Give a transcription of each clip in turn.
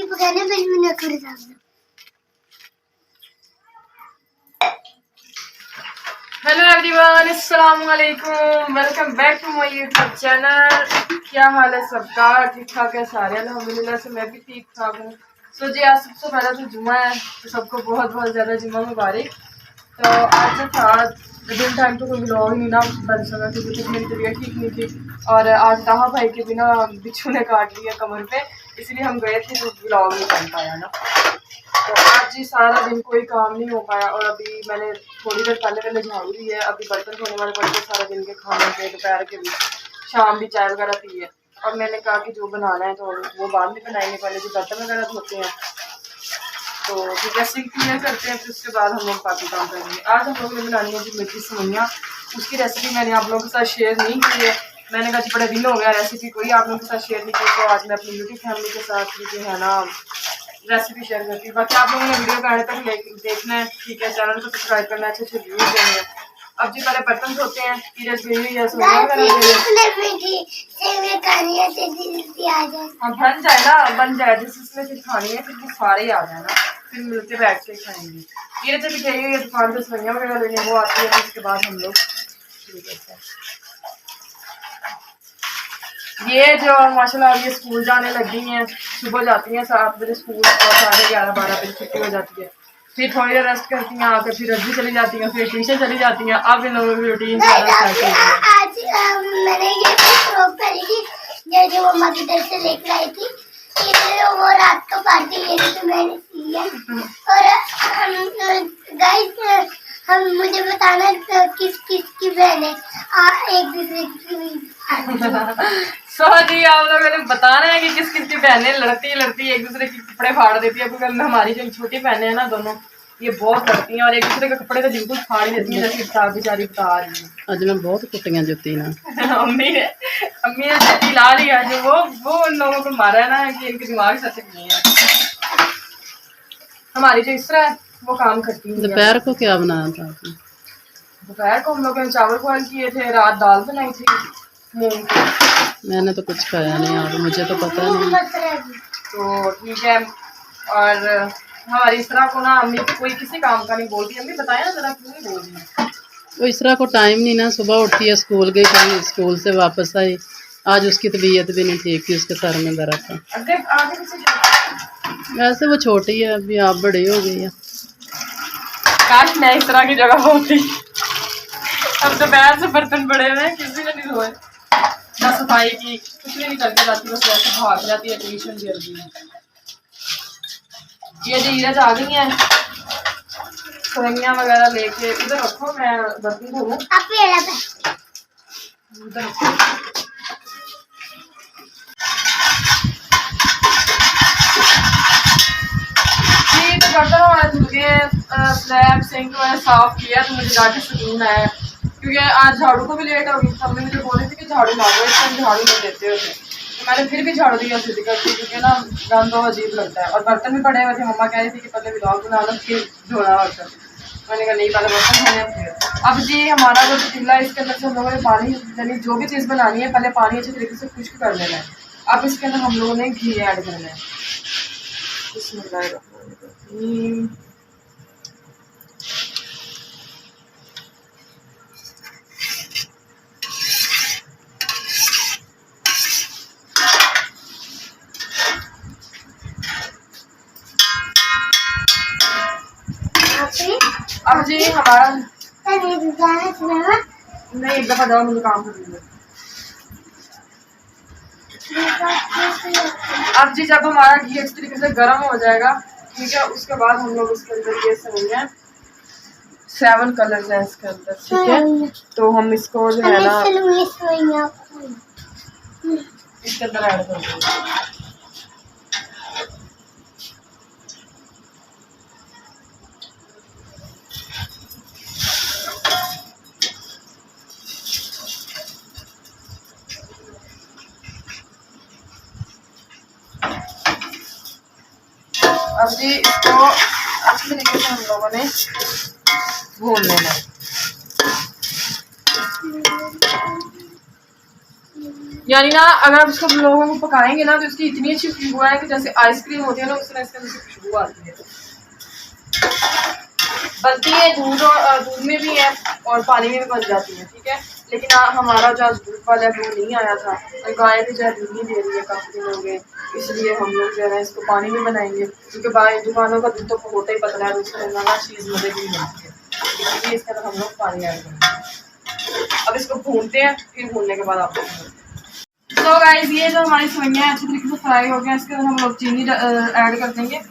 पकाने फिर मैंने कर डालना। हेलो एवरीवन, अस्सलाम वालेकुम, welcome back to my YouTube channel. क्या हाल है सबका? ठीक ठाक है सारे? अल्हम्दुलिल्लाह से मैं भी ठीक ठाक हूँ। तो जी आज सबसे पहले तो जुम्मा है, तो सबको बहुत बहुत ज़्यादा जुम्मा मुबारक। तो आज था दिन टाइम तो कोई ब्लॉग नहीं ना बन सका क्योंकि मेरी तबीयत ठीक नहीं थी और आज ताहा भाई के बिना बिच्छू ने काट लिया कमर पे, इसलिए हम गए थे तो ब्लॉग नहीं बन पाया ना। तो आज जी सारा दिन कोई काम नहीं हो पाया और अभी मैंने थोड़ी देर पहले झाड़ू दी है। अभी बर्तन धोने वाले पड़ते सारा दिन के खाने के, दोपहर के भी, शाम भी चाय वगैरह पी है। और मैंने कहा कि जो बनाना है तो वो बाद में बनाएंगे, पहले जो बर्तन वगैरह धोते हैं तो फिर जैसे क्लियर करते हैं, फिर उसके बाद हम लोग बाकी काम करेंगे। आज हम लोग ने बनानी है जो मिर्ची सेवइयाँ। उसकी रेसिपी मैंने आप लोगों के साथ शेयर नहीं की है। मैंने कहा बड़े दिन हो गया रेसिपी कोई आप लोगों के साथ शेयर नहीं की, तो आज मैं अपनी यूट्यूब फैमिली के साथ जो है ना रेसिपी शेयर करती हूँ। बाकी आप लोगों ने वीडियो का एंड तक देखना है, ठीक है? चैनल को सब्सक्राइब करना है, अच्छे अच्छे व्यूज देने हैं। अब जी पहले बर्तन धोते हैं, सीरियस गई हुई है बन जाए ना, बन जाए जिसमें फिर खानी है, फिर वो सारे ही आ जाए ना, फिर मिलके बैठ के खाएंगे। ये जब भी गई हुई है दुकान पे सवैयाँ वगैरह लेने, वो आती है, उसके बाद हम लोग शुरू करते हैं। ये जो माशाल्लाह ये स्कूल जाने लगी हैं, सुबह जाती हैं 7 बजे स्कूल और 11:30-12 बजे छुट्टी हो जाती है। फिर थोड़ी देर रेस्ट करती हैं, आकर फिर रज्जी चली जाती हैं, फिर ट्यूशन चली जाती हैं। अब इन लोगों की रूटीन आज मैंने ये फ्रॉक पहनी थी जो मम्मा की तरफ से लेकर आई थी, वो रात को पार्टी ये तो मैंने सी है। और गाइस हम मुझे बताना किस किस की बहन है, एक दूसरे की जी आप लोगों ने बताना है कि किस किस की बहनें लड़ती एक दूसरे के कपड़े फाड़ देती है, क्योंकि हमारी जो छोटी बहनें हैं ना दोनों, ये बहुत लड़ती हैं और एक दूसरे के कपड़े तो बिल्कुल फाड़ ही देती हैं, जैसे इफ्तार बेचारी बता रही है। आज मैं बहुत कुटियां जुती ना अम्मी ने जुती ला ली है, जो वो उन लोगों को मारा है ना कि इनके दिमाग सच नहीं है। हमारी जो इसरा है वो काम करती है। दोपहर को क्या बनाया था आपने? दोपहर को हम लोगों ने चावल बॉयल किए थे, रात दाल बनाई थी मूंग की। मैंने तो कुछ खाया नहीं यार, मुझे तो पता नहीं। तो ठीक है। और हमारी इस तरह को ना अम्मी को कोई किसी काम का नहीं बोलती। अम्मी बताया ना जरा क्यों नहीं बोल रही? वो इस तरह को टाइम नहीं ना, सुबह उठती है स्कूल गई, फिर स्कूल से वापस आई। आज उसकी तबीयत भी नहीं ठीक थी, उसके सर में दर्द था। वैसे वो छोटी है, अभी आप बड़ी हो गई है। काश मैं इस तरह की जगह होती। अब दोपहर से बर्तन पड़े हुए हैं, किसी ने नहीं धोए, ना सफाई की, कुछ भी नहीं करके जाती, बस वैसे भाग जाती है ट्यूशन जल्दी। ये धीरज आ गई है सवैयाँ वगैरह लेके। उधर रखो, मैं बर्तन धोऊं। उधर बर्तन हमारे धुल गए, स्लैब सिंक वगैरह साफ किया, तो मुझे जाके सुकून आया। क्योंकि आज झाड़ू को भी लेट हो गई, सबने मुझे बोली थी कि झाड़ू मारो, इस टाइम झाड़ू नहीं देते होते, तो मैंने फिर भी झाड़ू दिया सीधी करके, क्योंकि ना गंद तो अजीब लगता है। और बर्तन भी पड़े हुए थे, मम्मा कह रही थी कि पहले व्लॉग बना लो फिर धोना बर्तन। मैंने कहा नहीं, पहले बर्तन धोने फिर। अब जी हमारा जो पतीला है इसके अंदर से हम लोगों ने पानी, यानी जो भी चीज़ बनानी है पहले पानी अच्छे तरीके से खुश्क कर लेना है। अब इसके अंदर हम लोगों ने घी ऐड करना है। अब जी हमारा नहीं, एक दफा जाओ, मुझे काम कर लेंगे। अब जी जब हमारा घी अच्छी तरीके से गर्म हो जाएगा, ठीक है, उसके बाद हम लोग इसके अंदर ये सेवइयाँ 7 कलर है इसके अंदर, ठीक है, तो हम इसको जो है ना इसके अंदर ऐड कर देंगे। अब जी इसको अच्छी तरीके से हम लोगों ने भून लेना है। यानी ना अगर आप उसको लोगों को पकाएंगे ना तो इसकी इतनी अच्छी खुशबू है कि जैसे आइसक्रीम होती है ना उस तरह इसके अंदर से खुशबू आती है। बनती है दूध में भी है और पानी में भी बन जाती है, ठीक है। लेकिन हमारा जो दूध वाला है वो नहीं आया था और गाय भी जो है दूध नहीं दे रही है काफ़ी दिन हो गए, इसलिए हम लोग जो है ना इसको पानी में बनाएंगे, क्योंकि बाहर दुकानों का दूध तो होता ही पतला है, उसमें ना चीज़ मदद नहीं मिलती है, इसलिए इसके अंदर हम लोग पानी ऐड करेंगे। अब इसको भूनते हैं, फिर भूनने के बाद आपको तो गाइस ये जो हमारी सेवइयां अच्छी तरीके से फ्राई हो गया, इसके अंदर हम लोग चीनी ऐड कर देंगे।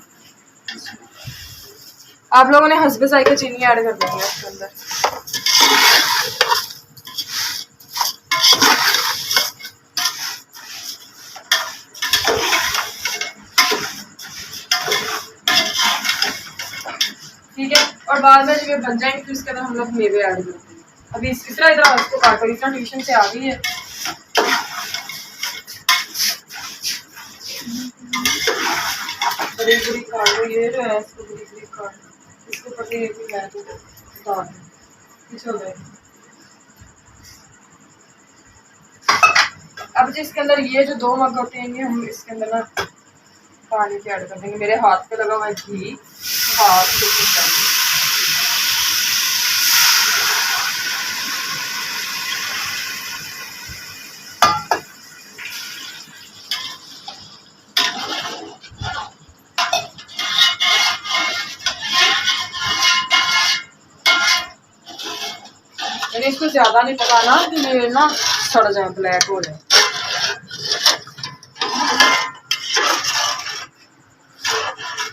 आप लोगों ने हस्बे जायके चीनी ऐड कर देंगे इसके अंदर। ठीक है, और बाद में जब ये बन जाएंगे फिर इसके अंदर हम लोग मेवे ऐड कर देंगे। अभी इस तरह इधर इसको काट कर, इतना ट्यूशन से आ गई है। बड़ी बड़ी काट लो, ये जो है इसको बड़ी बड़ी काट, इसके ऊपर ये भी है तो डाल दें। अब जो इसके अंदर ये जो 2 मग होते हैं हम इसके अंदर ना पानी के ऐड कर देंगे। मेरे हाथ पे लगा हुआ है घी, हाथ से इसको ज्यादा नहीं पकाना कि ये ना सड़ जाए, ब्लैक हो जाए।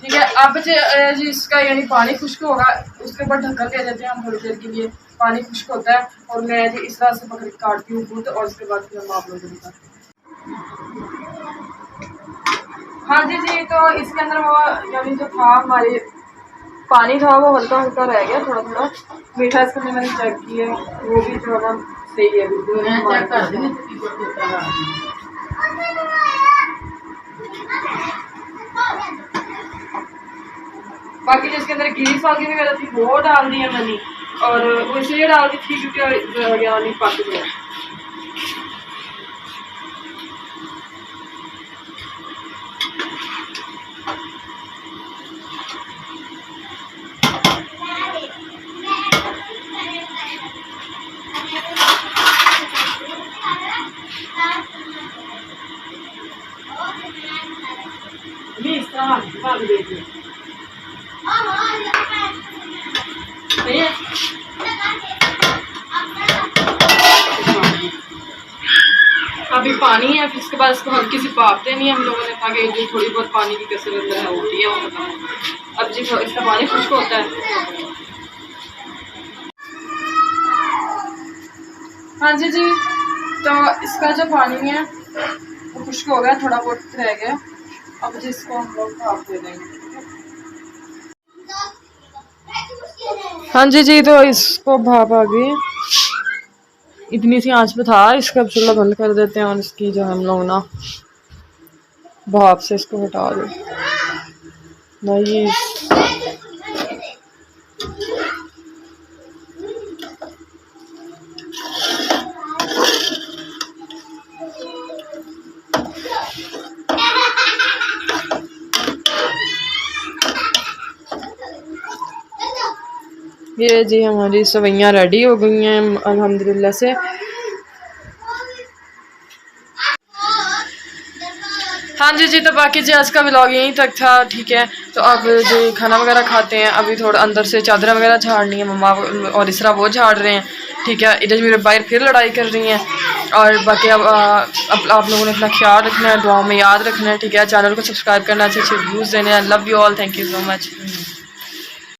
ठीक है, अब जी इसका यानी पानी खुश्क होगा, उसके ऊपर ढक्कन दे देते हैं हम थोड़ी देर के लिए। पानी खुश्क होता है और मैं जी इस तरह से पकड़ काटती हूँ दूध, और उसके बाद फिर हम आप लोगों को दिखाते हैं। हाँ जी तो इसके अंदर वो यानी जो था हमारे पानी था वो हल्का हल्का रह गया, थोड़ा थोड़ा मीठा इसके अंदर मैंने चेक किया, वो भी जो है ना सही है बिल्कुल। बाकी जिसके अंदर गिरी सागी वगैरह थी वो डाल दी है मैंने, और वो इसलिए डाल दी थी क्योंकि यानी पक गया। इस तरह देखिए सही है। अभी पानी है, फिर उसके बाद इसको हल्की सी भाप देनी है हम लोगों ने, ताकि जो थोड़ी बहुत पानी की कसर अंदर है होती है वो खत्म। अब जी इसका पानी खुश्क होता है। हाँ जी तो इसका जो पानी है वो खुश्क हो गया, थोड़ा बहुत रह गया। अब जी इसको हम लोग भाप दे देंगे। हाँ जी तो इसको भाप आ गई, इतनी सी आंच पे था। इसका अब चूल्हा बंद कर देते हैं और इसकी जो हम लोग ना भाप से इसको हटा दें। ये जी हमारी सेवइयां रेडी हो गई हैं अल्हम्दुलिल्लाह से। हाँ जी तो बाकी जी आज का व्लॉग यहीं तक था, ठीक है। तो अब जी खाना वगैरह खाते हैं। अभी थोड़ा अंदर से चादर वगैरह झाड़नी है, मम्मा और इसरा वो झाड़ रहे हैं, ठीक है। इधर मेरे बाहर फिर लड़ाई कर रही हैं। और बाकी अब आप लोगों ने अपना ख्याल रखना है, दुआ में याद रखना है, ठीक है। चैनल को सब्सक्राइब करना, अच्छे अच्छे व्यूज़ देने हैं। Love you all, thank you so much.